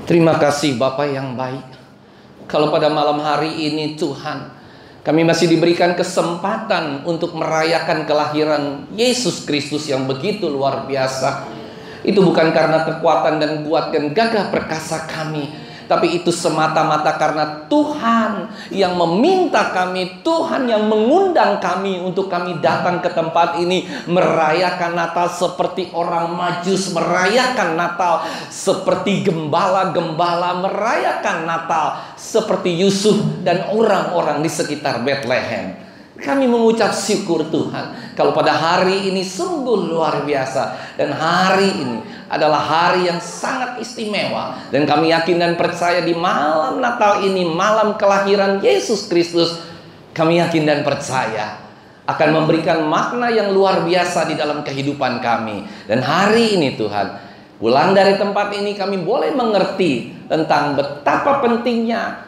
Terima kasih Bapak yang baik. Kalau pada malam hari ini Tuhan, kami masih diberikan kesempatan untuk merayakan kelahiran Yesus Kristus yang begitu luar biasa. Itu bukan karena kekuatan dan kuat dan gagah perkasa kami, tapi itu semata-mata karena Tuhan yang meminta kami, Tuhan yang mengundang kami untuk kami datang ke tempat ini merayakan Natal seperti orang Majus merayakan Natal, seperti gembala-gembala merayakan Natal, seperti Yusuf dan orang-orang di sekitar Bethlehem. Kami mengucap syukur Tuhan kalau pada hari ini sungguh luar biasa, dan hari ini adalah hari yang sangat istimewa, dan kami yakin dan percaya di malam Natal ini, malam kelahiran Yesus Kristus, kami yakin dan percaya akan memberikan makna yang luar biasa di dalam kehidupan kami. Dan hari ini Tuhan, pulang dari tempat ini kami boleh mengerti tentang betapa pentingnya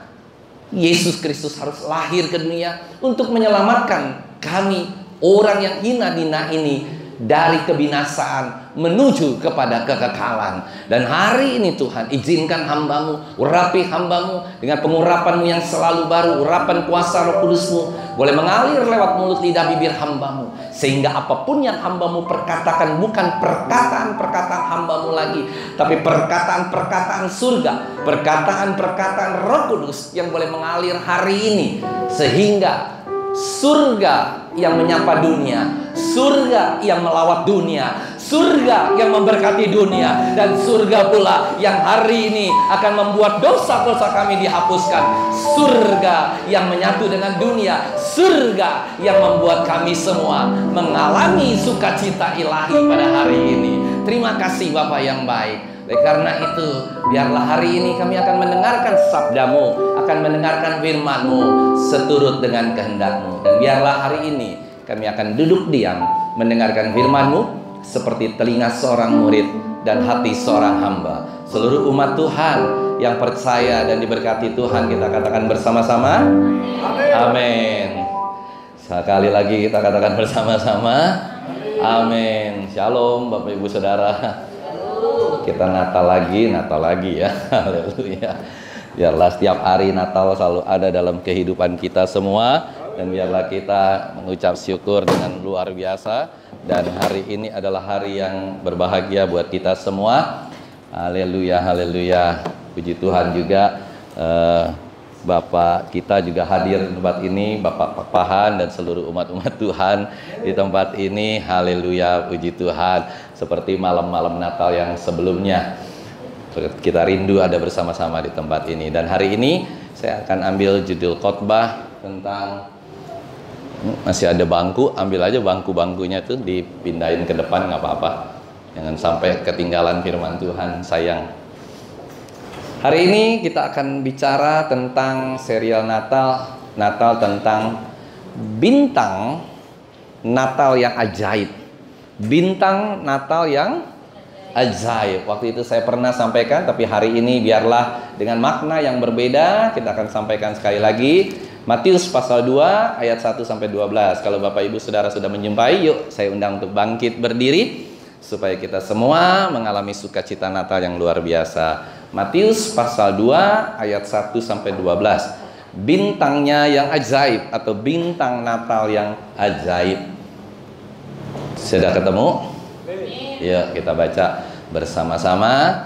Yesus Kristus harus lahir ke dunia untuk menyelamatkan kami, orang yang hina dina ini, dari kebinasaan menuju kepada kekekalan. Dan hari ini Tuhan, izinkan hamba-Mu, urapi hamba-Mu dengan pengurapan-Mu yang selalu baru, urapan kuasa Roh Kudus-Mu boleh mengalir lewat mulut lidah bibir hamba-Mu, sehingga apapun yang hamba-Mu perkatakan bukan perkataan-perkataan hamba-Mu lagi, tapi perkataan-perkataan surga, perkataan-perkataan Roh Kudus yang boleh mengalir hari ini, sehingga surga yang menyapa dunia, surga yang melawat dunia, surga yang memberkati dunia, dan surga pula yang hari ini akan membuat dosa-dosa kami dihapuskan, surga yang menyatu dengan dunia, surga yang membuat kami semua mengalami sukacita ilahi pada hari ini. Terima kasih Bapa yang baik. Oleh karena itu, biarlah hari ini kami akan mendengarkan sabda-Mu, akan mendengarkan firman-Mu seturut dengan kehendak-Mu. Dan biarlah hari ini kami akan duduk diam mendengarkan firman-Mu seperti telinga seorang murid dan hati seorang hamba. Seluruh umat Tuhan yang percaya dan diberkati Tuhan, kita katakan bersama-sama, amin. Sekali lagi kita katakan bersama-sama, amin. Shalom Bapak Ibu Saudara. Kita Natal lagi ya. Haleluya. Biarlah setiap hari Natal selalu ada dalam kehidupan kita semua, dan biarlah kita mengucap syukur dengan luar biasa. Dan hari ini adalah hari yang berbahagia buat kita semua. Haleluya, haleluya. Puji Tuhan juga Bapak kita juga hadir di tempat ini, Bapak Papahan dan seluruh umat-umat Tuhan di tempat ini. Haleluya, puji Tuhan. Seperti malam-malam Natal yang sebelumnya, kita rindu ada bersama-sama di tempat ini. Dan hari ini saya akan ambil judul khotbah tentang, masih ada bangku, ambil aja bangku-bangkunya tuh dipindahin ke depan, nggak apa-apa. Jangan sampai ketinggalan firman Tuhan, sayang. Hari ini kita akan bicara tentang serial Natal tentang bintang Natal yang ajaib. Bintang Natal yang ajaib. Waktu itu saya pernah sampaikan, tapi hari ini biarlah dengan makna yang berbeda kita akan sampaikan sekali lagi. Matius pasal 2 ayat 1 sampai 12. Kalau Bapak Ibu Saudara sudah menjumpai, yuk saya undang untuk bangkit berdiri supaya kita semua mengalami sukacita Natal yang luar biasa. Matius pasal 2 ayat 1 sampai 12. Bintangnya yang ajaib atau bintang Natal yang ajaib. Sudah ketemu? Ya, kita baca bersama-sama.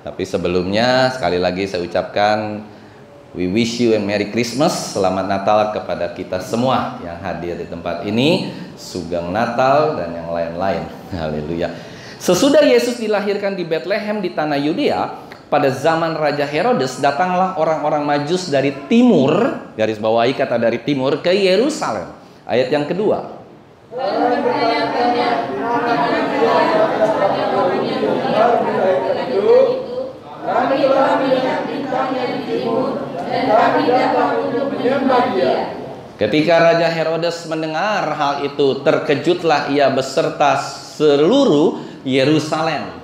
Tapi sebelumnya sekali lagi saya ucapkan we wish you a Merry Christmas, selamat Natal kepada kita semua yang hadir di tempat ini, Sugeng Natal dan yang lain-lain. Haleluya. Sesudah Yesus dilahirkan di Bethlehem di tanah Yudea, pada zaman Raja Herodes, datanglah orang-orang Majus dari timur, garis bawahi kata dari timur, ke Yerusalem. Ayat yang kedua. Ketika Raja Herodes mendengar hal itu, terkejutlah ia beserta seluruh Yerusalem.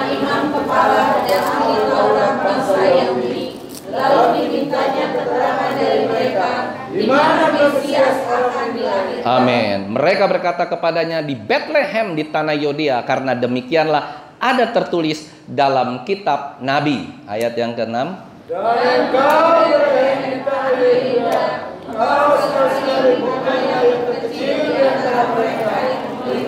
Imam kepala dan ahli Taurat bangsa Yahudi, lalu dimintanya keterangan dari mereka di mana Mesias akan dilahirkan. Amin. Mereka berkata kepadanya, di Bethlehem di tanah Yudea, karena demikianlah ada tertulis dalam kitab Nabi. Ayat yang ke-6. Dan kau berkata Yuda, kau sekali bukan yang kecil di antara mereka,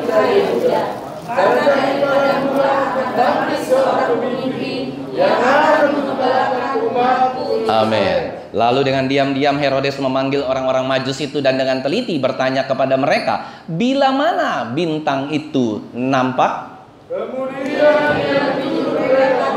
Yuda. Karena daripada mula akan bangkit seorang pemimpin yang akan mengembalakan umatku. Amin. Lalu dengan diam-diam Herodes memanggil orang-orang Majus itu dan dengan teliti bertanya kepada mereka, bila mana bintang itu nampak? Kemudian ia menyuruh mereka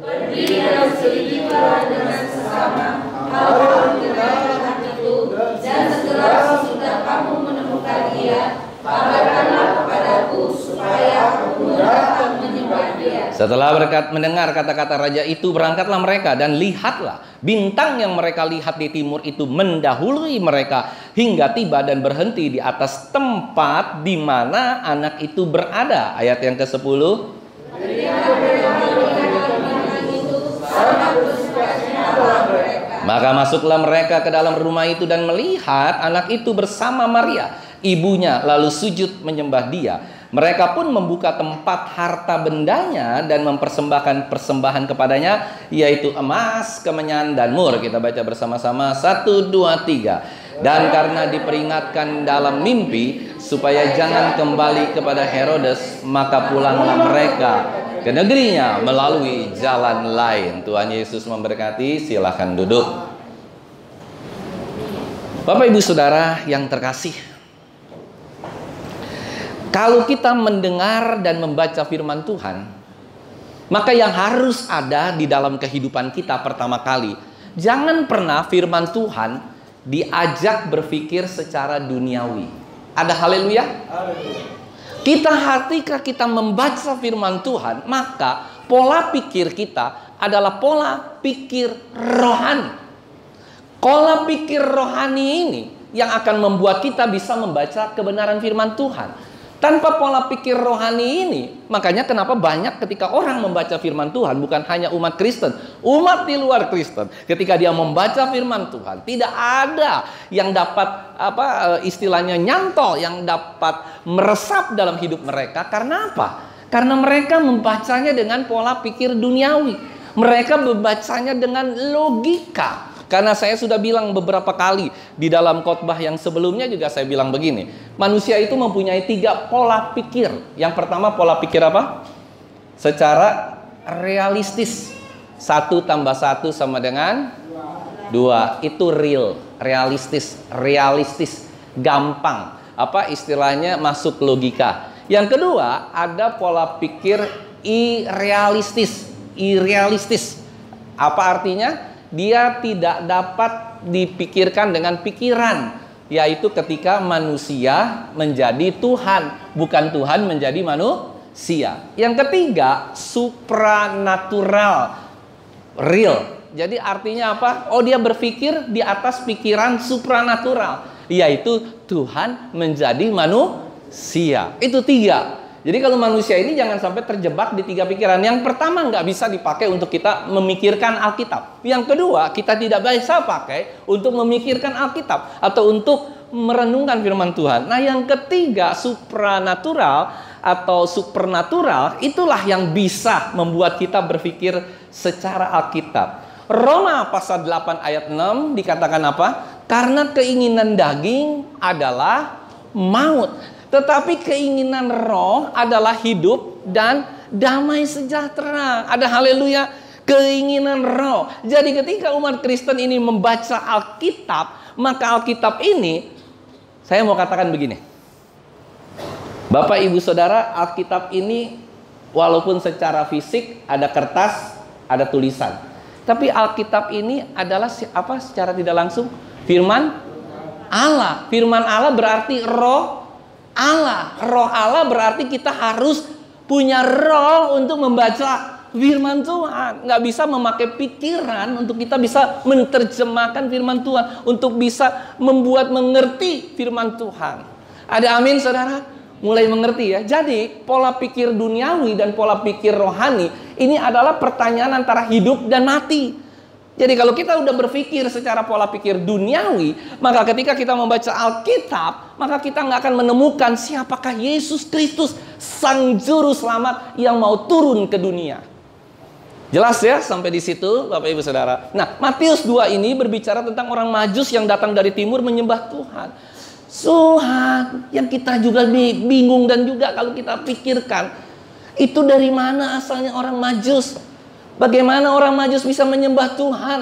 pergi dan selidikilah dengan sesama hal yang itu, dan segera sesudah kamu menemukan dia, kabarkanlah kepadaku supaya aku datang menyembah dia. Setelah mendengar kata-kata raja itu, berangkatlah mereka dan lihatlah bintang yang mereka lihat di timur itu mendahului mereka hingga tiba dan berhenti di atas tempat di mana anak itu berada. Ayat yang ke-10. Maka masuklah mereka ke dalam rumah itu dan melihat anak itu bersama Maria, ibunya, lalu sujud menyembah dia. Mereka pun membuka tempat harta bendanya dan mempersembahkan persembahan kepadanya, yaitu emas, kemenyan, dan mur. Kita baca bersama-sama, 1, 2, 3. Dan karena diperingatkan dalam mimpi supaya jangan kembali kepada Herodes, maka pulanglah mereka ke negerinya melalui jalan lain. Tuhan Yesus memberkati. Silakan duduk. Bapak Ibu Saudara yang terkasih, kalau kita mendengar dan membaca firman Tuhan, maka yang harus ada di dalam kehidupan kita pertama kali, jangan pernah firman Tuhan diajak berpikir secara duniawi. Ada haleluya? Ketika kita membaca firman Tuhan, maka pola pikir kita adalah pola pikir rohani. Pola pikir rohani ini yang akan membuat kita bisa membaca kebenaran firman Tuhan. Tanpa pola pikir rohani ini, makanya kenapa banyak ketika orang membaca firman Tuhan, bukan hanya umat Kristen, umat di luar Kristen, ketika dia membaca firman Tuhan, tidak ada yang dapat istilahnya nyantol, yang dapat meresap dalam hidup mereka. Karena apa? Karena mereka membacanya dengan pola pikir duniawi. Mereka membacanya dengan logika. Karena saya sudah bilang beberapa kali di dalam khotbah yang sebelumnya juga saya bilang begini. Manusia itu mempunyai 3 pola pikir. Yang pertama pola pikir apa? Secara realistis. 1 tambah 1 sama dengan 2. Itu real, realistis, gampang. Apa istilahnya masuk logika. Yang kedua ada pola pikir irrealistis. Apa artinya? Dia tidak dapat dipikirkan dengan pikiran, yaitu ketika manusia menjadi Tuhan, bukan Tuhan menjadi manusia. Yang ketiga, supranatural, real. Jadi artinya apa? Oh, dia berpikir di atas pikiran supranatural, yaitu Tuhan menjadi manusia. Itu 3. Jadi kalau manusia ini jangan sampai terjebak di 3 pikiran. Yang pertama, nggak bisa dipakai untuk kita memikirkan Alkitab. Yang kedua, kita tidak bisa pakai untuk memikirkan Alkitab atau untuk merenungkan firman Tuhan. Nah, yang ketiga, supranatural atau supernatural, itulah yang bisa membuat kita berpikir secara Alkitab. Roma pasal 8 ayat 6 dikatakan apa? Karena keinginan daging adalah maut, tetapi keinginan roh adalah hidup dan damai sejahtera. Ada haleluya. Keinginan roh. Jadi ketika umat Kristen ini membaca Alkitab, maka Alkitab ini, saya mau katakan begini. Bapak Ibu Saudara, Alkitab ini walaupun secara fisik ada kertas, ada tulisan, tapi Alkitab ini adalah apa secara tidak langsung? Firman Allah. Firman Allah berarti roh Allah. Roh Allah berarti kita harus punya roh untuk membaca firman Tuhan. Nggak bisa memakai pikiran untuk kita bisa menerjemahkan firman Tuhan, untuk bisa membuat mengerti firman Tuhan. Ada amin saudara? Mulai mengerti ya. Jadi pola pikir duniawi dan pola pikir rohani ini adalah pertanyaan antara hidup dan mati. Jadi kalau kita udah berpikir secara pola pikir duniawi, maka ketika kita membaca Alkitab, maka kita nggak akan menemukan siapakah Yesus Kristus Sang Juru Selamat yang mau turun ke dunia. Jelas ya sampai di situ Bapak Ibu Saudara. Nah, Matius 2 ini berbicara tentang orang Majus yang datang dari timur menyembah Tuhan. Tuhan, yang kita juga bingung dan juga kalau kita pikirkan, itu dari mana asalnya orang Majus? Bagaimana orang Majus bisa menyembah Tuhan?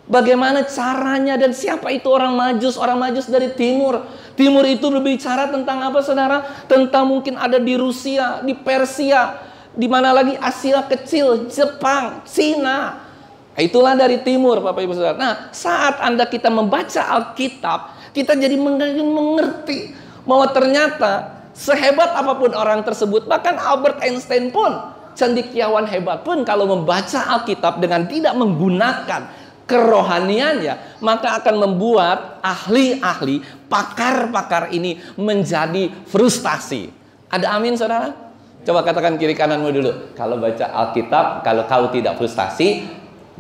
Bagaimana caranya dan siapa itu orang Majus? Orang Majus dari timur. Timur itu berbicara tentang apa saudara? Tentang mungkin ada di Rusia, di Persia, di mana lagi Asia kecil, Jepang, Cina. Itulah dari timur Bapak Ibu Saudara. Nah, saat kita membaca Alkitab, kita jadi mengerti bahwa ternyata sehebat apapun orang tersebut, bahkan Albert Einstein pun, cendekiawan hebat pun, kalau membaca Alkitab dengan tidak menggunakan kerohaniannya, maka akan membuat ahli-ahli, pakar-pakar ini menjadi frustasi. Ada amin saudara? Coba katakan kiri kananmu dulu. Kalau baca Alkitab, kalau kau tidak frustasi,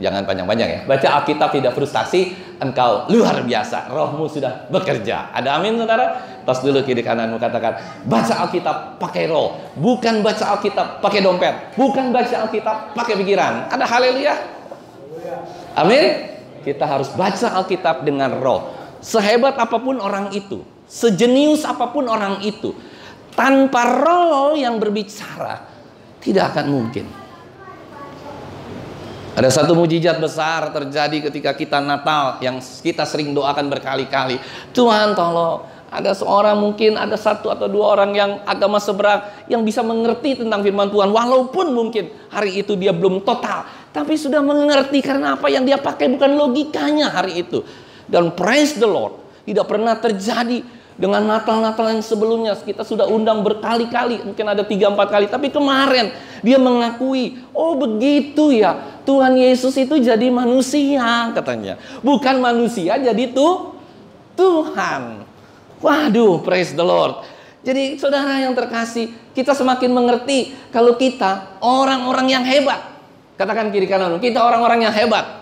jangan panjang-panjang ya. Baca Alkitab tidak frustasi, engkau luar biasa. Rohmu sudah bekerja. Ada amin saudara? Tos dulu kiri kananmu, katakan, baca Alkitab pakai roh. Bukan baca Alkitab pakai dompet. Bukan baca Alkitab pakai pikiran. Ada haleluya? Amin? Kita harus baca Alkitab dengan roh. Sehebat apapun orang itu, sejenius apapun orang itu, tanpa roh yang berbicara, tidak akan mungkin. Ada satu mujizat besar terjadi ketika kita Natal yang kita sering doakan berkali-kali. Tuhan tolong, ada seorang mungkin, ada satu atau dua orang yang agama seberang yang bisa mengerti tentang firman Tuhan. Walaupun mungkin hari itu dia belum total, tapi sudah mengerti karena apa yang dia pakai bukan logikanya hari itu. Dan praise the Lord, tidak pernah terjadi dengan Natal-Natal yang sebelumnya. Kita sudah undang berkali-kali, mungkin ada 3-4 kali. Tapi kemarin dia mengakui, oh begitu ya, Tuhan Yesus itu jadi manusia katanya. Bukan manusia jadi Tuhan. Waduh, praise the Lord. Jadi saudara yang terkasih, kita semakin mengerti kalau kita orang-orang yang hebat. Katakan kiri kanan, kita orang-orang yang hebat.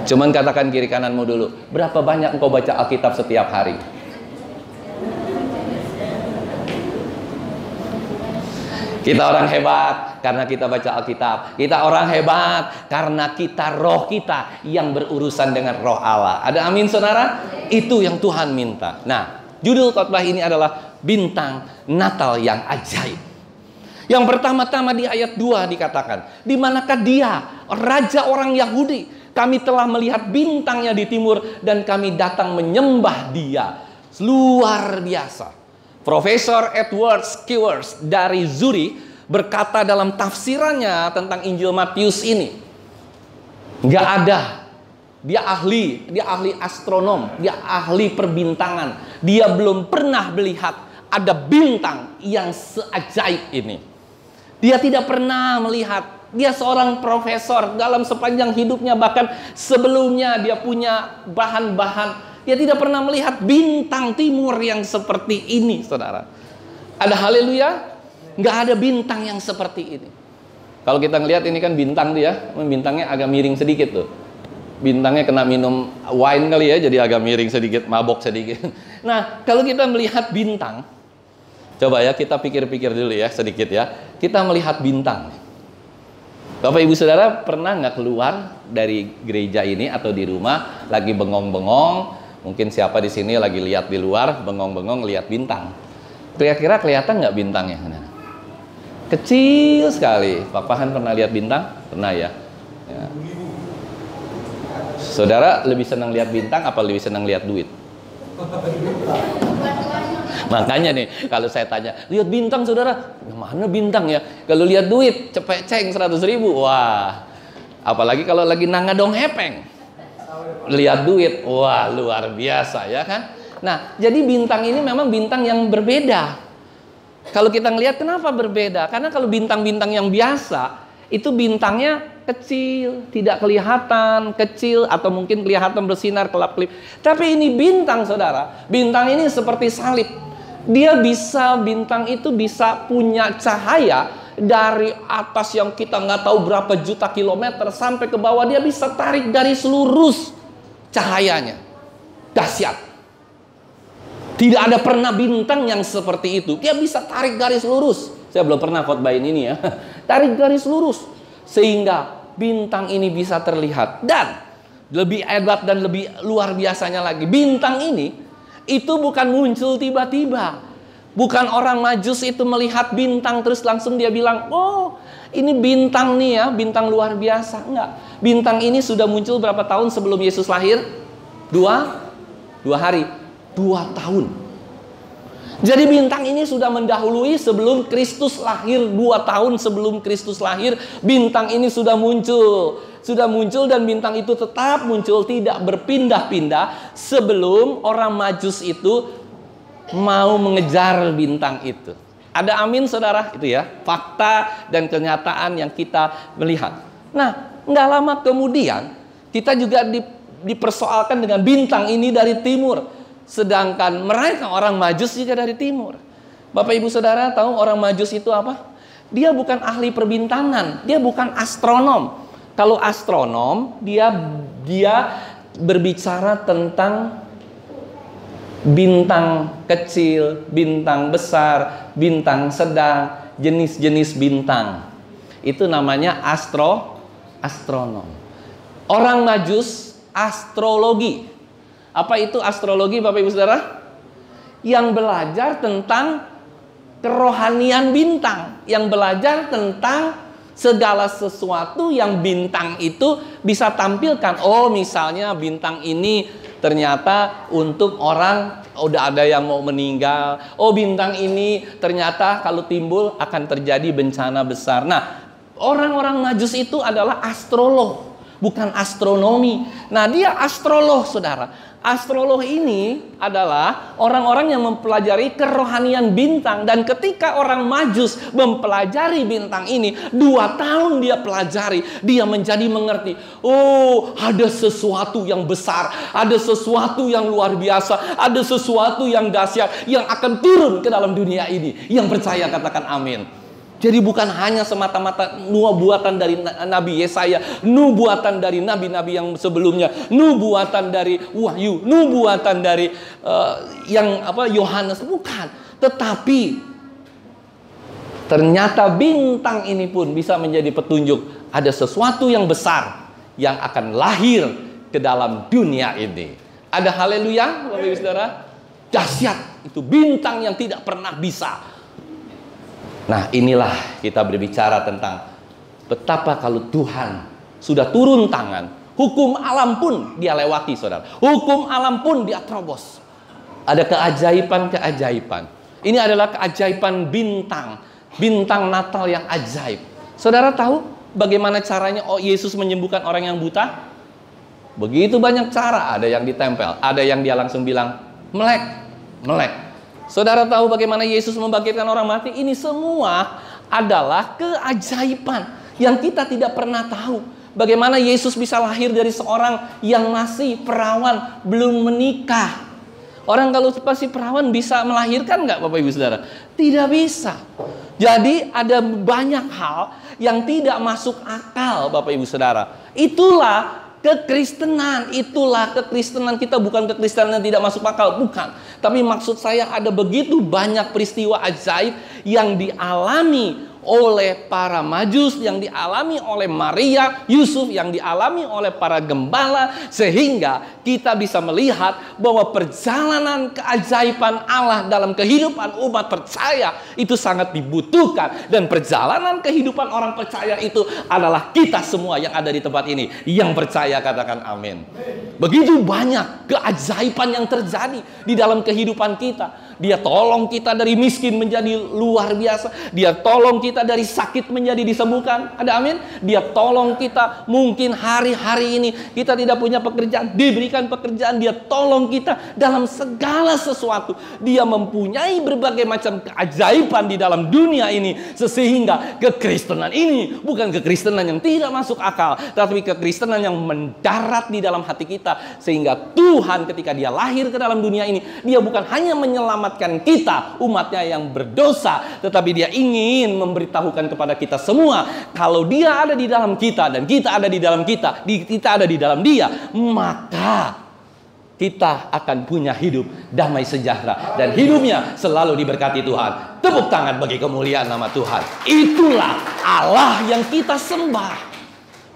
Cuman katakan kiri kananmu dulu, berapa banyak engkau baca Alkitab setiap hari? Kita orang hebat karena kita baca Alkitab. Kita orang hebat karena kita roh kita yang berurusan dengan roh Allah. Ada amin saudara? Itu yang Tuhan minta. Nah, judul khotbah ini adalah bintang Natal yang ajaib. Yang pertama-tama di ayat 2 dikatakan, di manakah dia, raja orang Yahudi? Kami telah melihat bintangnya di timur dan kami datang menyembah dia. Luar biasa. Profesor Edward Squires dari Zurich berkata dalam tafsirannya tentang Injil Matius ini, nggak ada. Dia ahli astronom, dia ahli perbintangan. Dia belum pernah melihat ada bintang yang seajaib ini. Dia tidak pernah melihat. Dia seorang profesor dalam sepanjang hidupnya, bahkan sebelumnya dia punya bahan-bahan. Dia tidak pernah melihat bintang timur yang seperti ini, saudara. Ada haleluya? Nggak ada bintang yang seperti ini. Kalau kita ngelihat ini kan bintang dia, bintangnya agak miring sedikit tuh. Bintangnya kena minum wine kali ya, jadi agak miring sedikit, mabok sedikit. Nah, kalau kita melihat bintang, coba ya kita pikir-pikir dulu ya sedikit ya. Kita melihat bintang. Bapak Ibu Saudara pernah nggak keluar dari gereja ini atau di rumah lagi bengong-bengong? Mungkin siapa di sini lagi lihat di luar bengong-bengong lihat bintang. Kira-kira kelihatan nggak bintangnya? Kecil sekali. Papahan pernah lihat bintang? Pernah ya? Ya. Saudara lebih senang lihat bintang apa lebih senang lihat duit? Makanya nih, kalau saya tanya, lihat bintang saudara, mana bintang ya? Kalau lihat duit, cepet ceng 100.000, wah. Apalagi kalau lagi nangadong hepeng, lihat duit, wah luar biasa ya kan? Nah, jadi bintang ini memang bintang yang berbeda. Kalau kita ngelihat kenapa berbeda? Karena kalau bintang-bintang yang biasa, itu bintangnya kecil, tidak kelihatan, kecil atau mungkin kelihatan bersinar kelap-kelip. Tapi ini bintang saudara, bintang ini seperti salib. Dia bisa, bintang itu bisa punya cahaya dari atas yang kita nggak tahu berapa juta kilometer sampai ke bawah. Dia bisa tarik dari seluruh cahayanya. Dahsyat. Tidak ada pernah bintang yang seperti itu. Dia bisa tarik garis lurus. Saya belum pernah khotbahin ini ya. Tarik garis lurus sehingga bintang ini bisa terlihat. Dan lebih hebat dan lebih luar biasanya lagi, bintang ini itu bukan muncul tiba-tiba. Bukan orang Majus itu melihat bintang terus langsung dia bilang, "Oh, ini bintang nih ya, bintang luar biasa." Enggak. Bintang ini sudah muncul berapa tahun sebelum Yesus lahir? 2 hari. 2 tahun. Jadi bintang ini sudah mendahului sebelum Kristus lahir. 2 tahun sebelum Kristus lahir, bintang ini sudah muncul. Sudah muncul dan bintang itu tetap muncul, tidak berpindah-pindah sebelum orang Majus itu mau mengejar bintang itu. Ada amin saudara? Itu ya, fakta dan kenyataan yang kita melihat. Nah, nggak lama kemudian kita juga dipersoalkan dengan bintang ini dari timur. Sedangkan mereka orang Majus juga dari timur. Bapak ibu saudara tahu orang Majus itu apa? Dia bukan ahli perbintangan, dia bukan astronom. Kalau astronom, dia berbicara tentang bintang kecil, bintang besar, bintang sedang, jenis-jenis bintang. Itu namanya astronom. Orang Majus astrologi. Apa itu astrologi Bapak Ibu Saudara? Yang belajar tentang kerohanian bintang, yang belajar tentang segala sesuatu yang bintang itu bisa tampilkan. Oh, misalnya bintang ini ternyata untuk orang udah ada yang mau meninggal. Oh, bintang ini ternyata kalau timbul akan terjadi bencana besar. Nah, orang-orang Majus itu adalah astrolog, bukan astronomi. Nah, dia astrolog, saudara. Astrolog ini adalah orang-orang yang mempelajari kerohanian bintang. Dan ketika orang Majus mempelajari bintang ini, 2 tahun dia pelajari, dia menjadi mengerti. Oh, ada sesuatu yang besar, ada sesuatu yang luar biasa, ada sesuatu yang dahsyat yang akan turun ke dalam dunia ini. Yang percaya katakan amin. Jadi bukan hanya semata-mata nubuatan dari Nabi Yesaya, nubuatan dari nabi-nabi yang sebelumnya, nubuatan dari Wahyu, nubuatan dari Yohanes, bukan. Tetapi ternyata bintang ini pun bisa menjadi petunjuk ada sesuatu yang besar yang akan lahir ke dalam dunia ini. Ada haleluya, Bapak Ibu Saudara. Dahsyat, itu bintang yang tidak pernah bisa. Nah, inilah kita berbicara tentang betapa kalau Tuhan sudah turun tangan, hukum alam pun dia lewati, saudara. Hukum alam pun dia terobos. Ada keajaiban-keajaiban. Ini adalah keajaiban bintang. Bintang Natal yang ajaib. Saudara tahu bagaimana caranya Yesus menyembuhkan orang yang buta? Begitu banyak cara. Ada yang ditempel, ada yang dia langsung bilang, melek. Saudara tahu bagaimana Yesus membangkitkan orang mati? Ini semua adalah keajaiban yang kita tidak pernah tahu. Bagaimana Yesus bisa lahir dari seorang yang masih perawan, belum menikah. Orang kalau masih perawan bisa melahirkan nggak Bapak Ibu Saudara? Tidak bisa. Jadi ada banyak hal yang tidak masuk akal Bapak Ibu Saudara. Itulah kekristenan, kita bukan kekristenan yang tidak masuk akal, bukan. Tapi maksud saya ada begitu banyak peristiwa ajaib yang dialami oleh para Majus, yang dialami oleh Maria, Yusuf, yang dialami oleh para gembala, sehingga kita bisa melihat bahwa perjalanan keajaiban Allah dalam kehidupan umat percaya itu sangat dibutuhkan. Dan perjalanan kehidupan orang percaya itu adalah kita semua yang ada di tempat ini. Yang percaya katakan amin. Begitu banyak keajaiban yang terjadi di dalam kehidupan kita. Dia tolong kita dari miskin menjadi luar biasa. Dia tolong kita dari sakit menjadi disembuhkan. Ada amin? Dia tolong kita mungkin hari-hari ini kita tidak punya pekerjaan, diberikan pekerjaan. Dia tolong kita dalam segala sesuatu. Dia mempunyai berbagai macam keajaiban di dalam dunia ini. Sehingga kekristenan ini bukan kekristenan yang tidak masuk akal, tapi kekristenan yang mendarat di dalam hati kita. Sehingga Tuhan ketika dia lahir ke dalam dunia ini, dia bukan hanya menyelamatkan kita, umatnya yang berdosa, tetapi dia ingin memberitahukan kepada kita semua, kalau dia ada di dalam kita dan kita ada di dalam kita ada di dalam dia, maka kita akan punya hidup damai sejahtera. Dan hidupnya selalu diberkati Tuhan. Tepuk tangan bagi kemuliaan nama Tuhan. Itulah Allah yang kita sembah.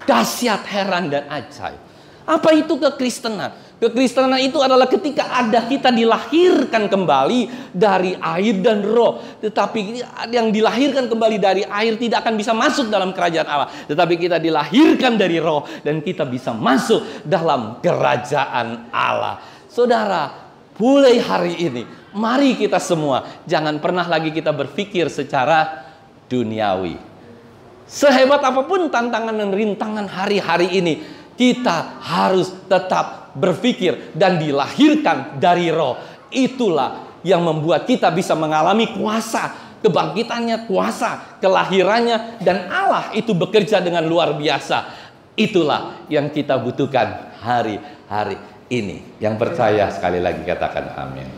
Dahsyat, heran, dan ajaib. Apa itu kekristenan? Kekristenan itu adalah ketika kita dilahirkan kembali dari air dan roh. Tetapi yang dilahirkan kembali dari air tidak akan bisa masuk dalam kerajaan Allah. Tetapi kita dilahirkan dari roh dan kita bisa masuk dalam kerajaan Allah. Saudara, mulai hari ini, mari kita semua jangan pernah lagi kita berpikir secara duniawi. Sehebat apapun tantangan dan rintangan hari-hari ini, kita harus tetap berpikir dan dilahirkan dari roh. Itulah yang membuat kita bisa mengalami kuasa kebangkitannya, kuasa kelahirannya, dan Allah itu bekerja dengan luar biasa. Itulah yang kita butuhkan hari-hari ini. Yang percaya sekali lagi katakan amin.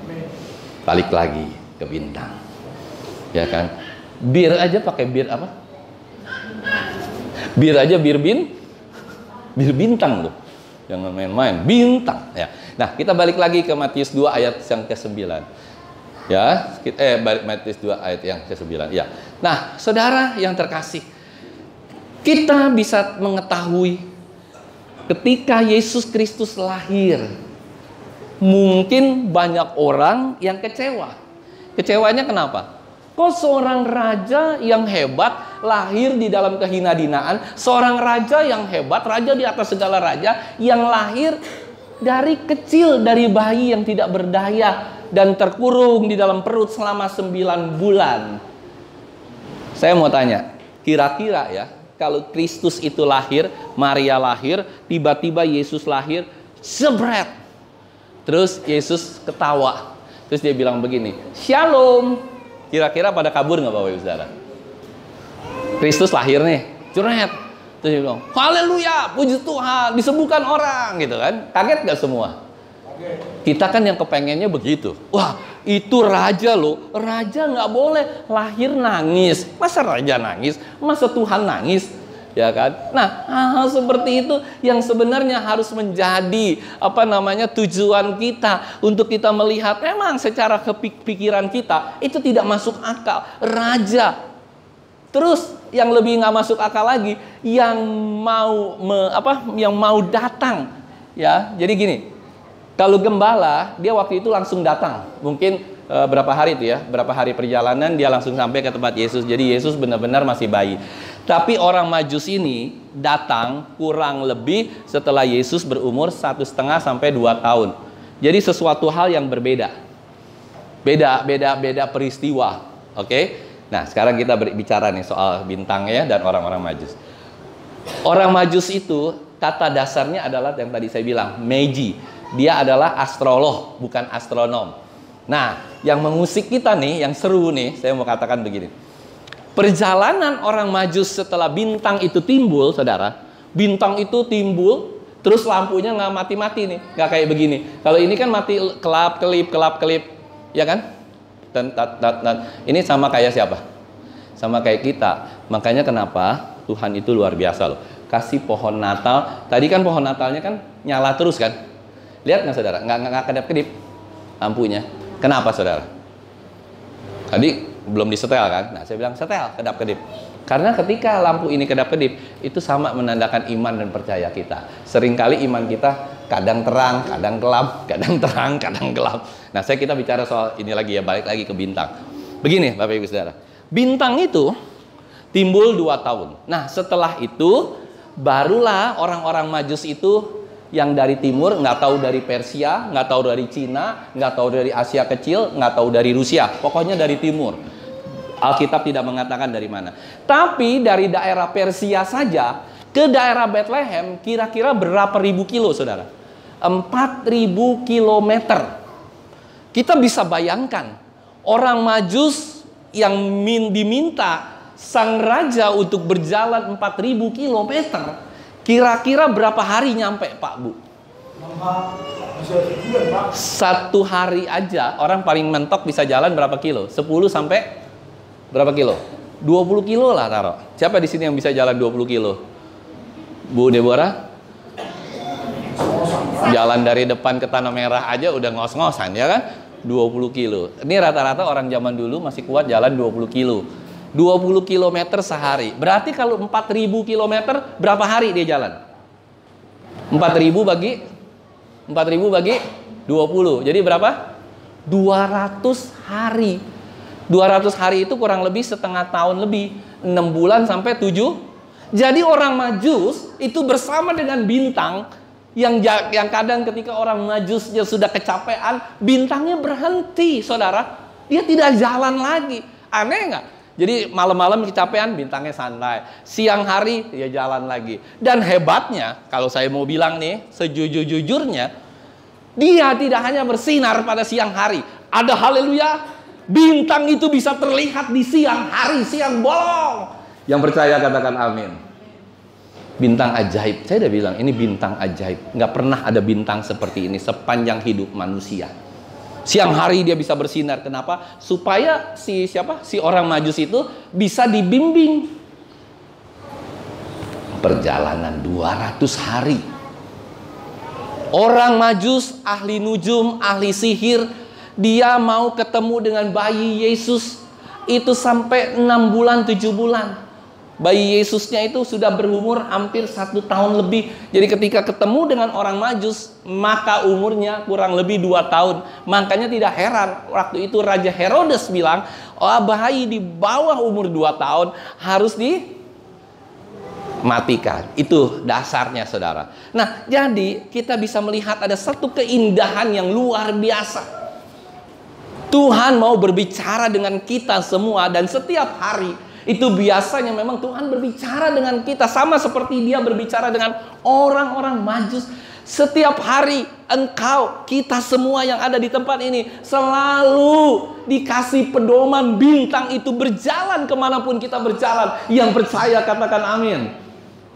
Balik lagi ke bintang, ya kan? Bir aja pakai bir apa? Bir aja bir bintang loh. Jangan main-main, bintang ya. Nah, kita balik lagi ke Matius 2 ayat yang ke-9. Ya, Matius 2 ayat yang ke-9 ya. Nah, saudara yang terkasih, kita bisa mengetahui ketika Yesus Kristus lahir, mungkin banyak orang yang kecewa. Kecewanya kenapa? Kok seorang raja yang hebat lahir di dalam kehinaan, seorang raja yang hebat, raja di atas segala raja, yang lahir dari kecil, dari bayi yang tidak berdaya dan terkurung di dalam perut selama 9 bulan. Saya mau tanya, kira-kira ya, kalau Kristus itu lahir, Maria lahir, tiba-tiba Yesus lahir, jebret. Terus Yesus ketawa. Terus dia bilang begini, Shalom. Kira-kira pada kabur nggak Bapak Ibu Saudara? Kristus lahir nih, curhat. Terus dia bilang, haleluya, puji Tuhan, disembuhkan orang, gitu kan? Kaget nggak semua? Kita kan yang kepengennya begitu. Wah, itu raja loh, raja nggak boleh lahir nangis. Masa raja nangis? Masa Tuhan nangis? Ya kan? Nah, hal-hal seperti itu yang sebenarnya harus menjadi tujuan kita untuk kita melihat memang secara pikiran kita itu tidak masuk akal. Raja. Terus yang lebih nggak masuk akal lagi, yang mau datang, ya. Jadi gini, kalau gembala dia waktu itu langsung datang, mungkin berapa hari itu ya, berapa hari perjalanan dia langsung sampai ke tempat Yesus. Jadi Yesus benar-benar masih bayi. Tapi orang Majus ini datang kurang lebih setelah Yesus berumur 1,5 sampai 2 tahun. Jadi sesuatu hal yang berbeda. Beda peristiwa. Oke? Nah, sekarang kita berbicara nih soal bintangnya dan orang-orang Majus. Orang Majus itu kata dasarnya adalah yang tadi saya bilang, Magi. Dia adalah astrolog, bukan astronom. Nah, yang mengusik kita nih, yang seru nih, saya mau katakan begini. Perjalanan orang Majus setelah bintang itu timbul, saudara. Bintang itu timbul, terus lampunya nggak mati-mati nih, nggak kayak begini. Kalau ini kan mati kelap-kelip, ya kan? Dan ini sama kayak siapa? Sama kayak kita. Makanya kenapa Tuhan itu luar biasa loh. Kasih pohon Natal. Tadi kan pohon Natalnya kan nyala terus kan? Lihat nggak saudara? Nggak kedap-kedip lampunya. Kenapa saudara? Tadi belum disetel kan? Nah, saya bilang setel, kedap-kedip. Karena ketika lampu ini kedap-kedip, itu sama menandakan iman dan percaya kita. Seringkali iman kita kadang terang, kadang gelap, kadang terang, kadang gelap. Nah, kita bicara soal ini lagi ya, balik lagi ke bintang. Begini, Bapak Ibu Saudara. Bintang itu timbul 2 tahun. Nah, setelah itu barulah orang-orang Majus itu yang dari timur, nggak tahu dari Persia, nggak tahu dari Cina, nggak tahu dari Asia Kecil, nggak tahu dari Rusia. Pokoknya dari timur. Alkitab tidak mengatakan dari mana. Tapi dari daerah Persia saja ke daerah Bethlehem kira-kira berapa ribu kilo, saudara? 4.000 kilometer. Kita bisa bayangkan orang Majus yang diminta sang raja untuk berjalan 4.000 kilometer. Kira-kira berapa hari nyampe, Pak, Bu? 1 hari aja orang paling mentok bisa jalan berapa kilo? 10 sampai berapa kilo? 20 kilo lah taruh. Siapa di sini yang bisa jalan 20 kilo? Bu Deborah? Jalan dari depan ke Tanah Merah aja udah ngos-ngosan ya kan? 20 kilo. Ini rata-rata orang zaman dulu masih kuat jalan 20 kilo. 20 kilometer sehari. Berarti kalau 4.000 kilometer berapa hari dia jalan? 4.000 bagi 20. Jadi berapa? 200 hari. 200 hari itu kurang lebih setengah tahun lebih. 6 bulan sampai 7. Jadi orang Majus itu bersama dengan bintang yang kadang ketika orang Majusnya sudah kecapean, bintangnya berhenti, saudara. Dia tidak jalan lagi. Aneh nggak? Jadi malam-malam kecapean, bintangnya santai. Siang hari dia jalan lagi. Dan hebatnya, kalau saya mau bilang nih, sejujur-jujurnya, dia tidak hanya bersinar pada siang hari. Ada haleluya, bintang itu bisa terlihat di siang hari, siang bolong. Yang percaya katakan amin. Bintang ajaib. Saya udah bilang, ini bintang ajaib. Nggak pernah ada bintang seperti ini sepanjang hidup manusia. Siang hari dia bisa bersinar. Kenapa? Supaya si orang Majus itu bisa dibimbing. Perjalanan 200 hari. Orang Majus, ahli nujum, ahli sihir, dia mau ketemu dengan bayi Yesus itu sampai 6 bulan, 7 bulan. Bayi Yesusnya itu sudah berumur hampir 1 tahun lebih. Jadi ketika ketemu dengan orang Majus, maka umurnya kurang lebih 2 tahun. Makanya tidak heran waktu itu Raja Herodes bilang, oh, bayi di bawah umur 2 tahun harus dimatikan. Itu dasarnya, saudara. Nah, jadi kita bisa melihat ada satu keindahan yang luar biasa. Tuhan mau berbicara dengan kita semua, dan setiap hari itu biasanya memang Tuhan berbicara dengan kita, sama seperti dia berbicara dengan orang-orang Majus. Setiap hari engkau, kita semua yang ada di tempat ini selalu dikasih pedoman bintang itu berjalan kemanapun kita berjalan. Yang percaya katakan amin.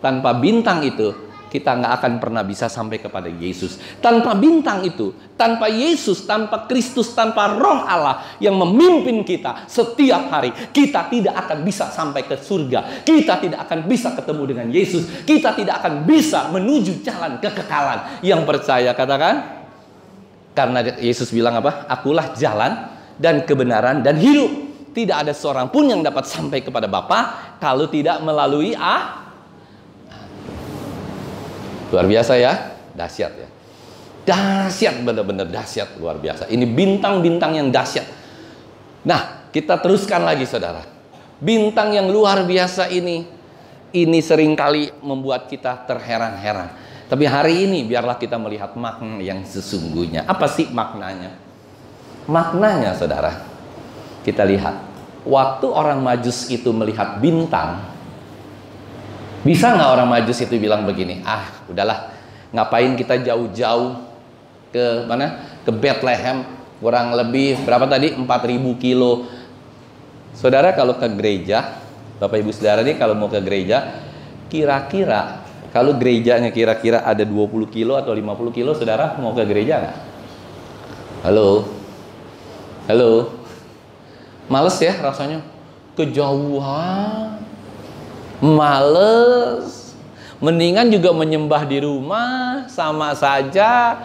Tanpa bintang itu kita nggak akan pernah bisa sampai kepada Yesus. Tanpa bintang itu, tanpa Yesus, tanpa Kristus, tanpa Roh Allah yang memimpin kita setiap hari, kita tidak akan bisa sampai ke surga. Kita tidak akan bisa ketemu dengan Yesus. Kita tidak akan bisa menuju jalan kekekalan. Yang percaya katakan, karena Yesus bilang apa? Akulah jalan dan kebenaran dan hidup. Tidak ada seorang pun yang dapat sampai kepada Bapa kalau tidak melalui Luar biasa ya, dahsyat ya. Dahsyat, benar-benar dahsyat, luar biasa. Ini bintang-bintang yang dahsyat. Nah, kita teruskan lagi, saudara. Bintang yang luar biasa ini seringkali membuat kita terheran-heran. Tapi hari ini biarlah kita melihat makna yang sesungguhnya. Apa sih maknanya? Maknanya, saudara, kita lihat. Waktu orang Majus itu melihat bintang, bisa nggak orang Majus itu bilang begini, udahlah, ngapain kita jauh-jauh ke mana? Ke Bethlehem, kurang lebih berapa tadi? 4.000 kilo. Saudara kalau ke gereja, Bapak Ibu Saudara nih kalau mau ke gereja, kira-kira kalau gerejanya kira-kira ada 20 kilo atau 50 kilo, saudara mau ke gereja nggak? Halo? Males ya rasanya? Kejauhan. Males, mendingan juga menyembah di rumah, sama saja.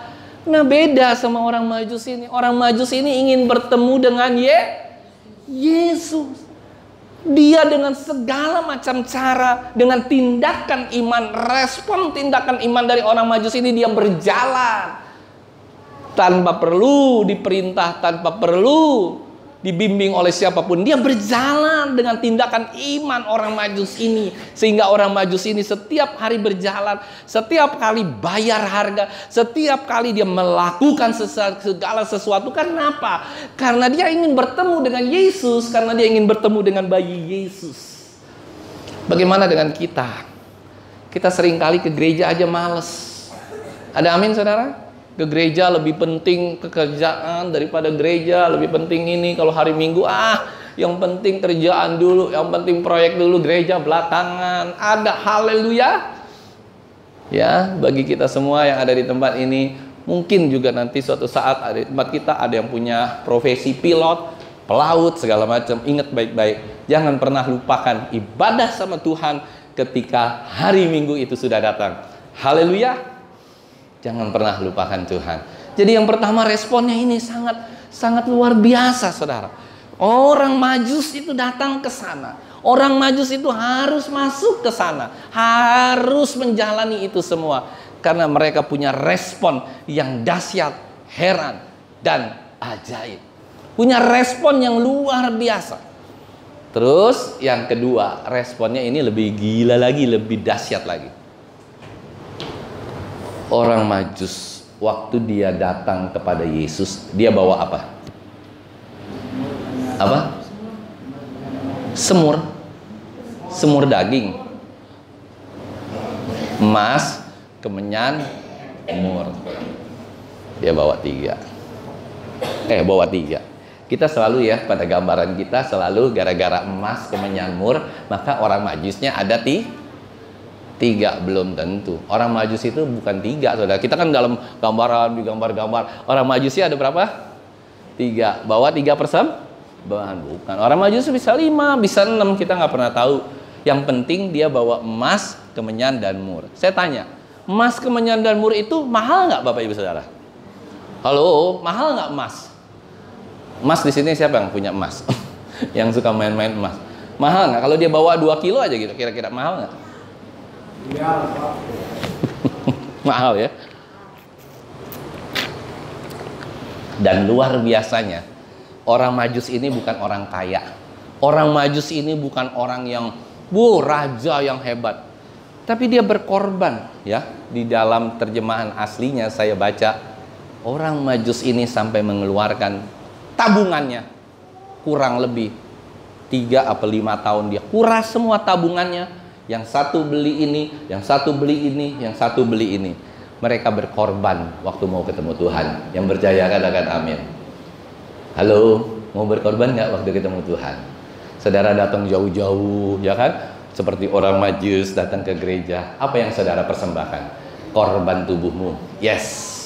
Nah, beda sama orang Majus ini. Orang Majus ini ingin bertemu dengan Yesus. Dia dengan segala macam cara, dengan tindakan iman, respon tindakan iman dari orang Majus ini, dia berjalan tanpa perlu diperintah, tanpa perlu dibimbing oleh siapapun. Dia berjalan dengan tindakan iman orang Majus ini. Sehingga orang Majus ini setiap hari berjalan, setiap kali bayar harga, setiap kali dia melakukan segala sesuatu. Kenapa? Karena dia ingin bertemu dengan Yesus, karena dia ingin bertemu dengan bayi Yesus. Bagaimana dengan kita? Kita seringkali ke gereja aja males. Ada amin, saudara? Ke gereja lebih penting pekerjaan daripada gereja, lebih penting ini. Kalau hari Minggu, yang penting kerjaan dulu, yang penting proyek dulu, gereja belakangan. Ada haleluya. Ya, bagi kita semua yang ada di tempat ini, mungkin juga nanti suatu saat ada di tempat kita ada yang punya profesi pilot, pelaut, segala macam. Ingat baik-baik, jangan pernah lupakan ibadah sama Tuhan ketika hari Minggu itu sudah datang. Haleluya. Jangan pernah lupakan Tuhan. Jadi yang pertama responnya ini sangat luar biasa, saudara. Orang Majus itu datang ke sana. Orang Majus itu harus masuk ke sana. Harus menjalani itu semua. Karena mereka punya respon yang dahsyat, heran, dan ajaib. Punya respon yang luar biasa. Terus yang kedua, responnya ini lebih gila lagi, lebih dahsyat lagi. Orang Majus, waktu dia datang kepada Yesus, dia bawa apa? Apa? Semur daging, emas, kemenyan, mur. Dia bawa 3. Bawa 3. Kita selalu ya, pada gambaran kita selalu gara-gara emas, kemenyan, mur, maka orang Majusnya ada 3. Belum tentu. Orang Majus itu bukan 3, saudara. Kita kan dalam gambaran, di gambar-gambar. Orang Majusnya ada berapa? 3. Bawa 3 persembahan. Bukan. Orang Majus bisa 5, bisa 6. Kita nggak pernah tahu. Yang penting dia bawa emas, kemenyan, dan mur. Saya tanya, emas, kemenyan, dan mur itu mahal nggak, Bapak Ibu Saudara? Halo, mahal nggak emas? Emas di sini siapa yang punya emas? Yang suka main-main emas. Mahal nggak? Kalau dia bawa 2 kilo aja gitu, kira-kira mahal nggak? Iya, Pak. Mahal ya. Dan luar biasanya, orang Majus ini bukan orang kaya. Orang Majus ini bukan orang yang raja yang hebat. Tapi dia berkorban ya. Di dalam terjemahan aslinya saya baca, orang Majus ini sampai mengeluarkan tabungannya. Kurang lebih 3 atau 5 tahun dia kuras semua tabungannya. Yang satu beli ini, yang satu beli ini, yang satu beli ini. Mereka berkorban waktu mau ketemu Tuhan. Yang percaya katakan amin. Halo, mau berkorban nggak waktu ketemu Tuhan? Saudara datang jauh-jauh, ya kan? Seperti orang Majus datang ke gereja. Apa yang saudara persembahkan? Korban tubuhmu. Yes.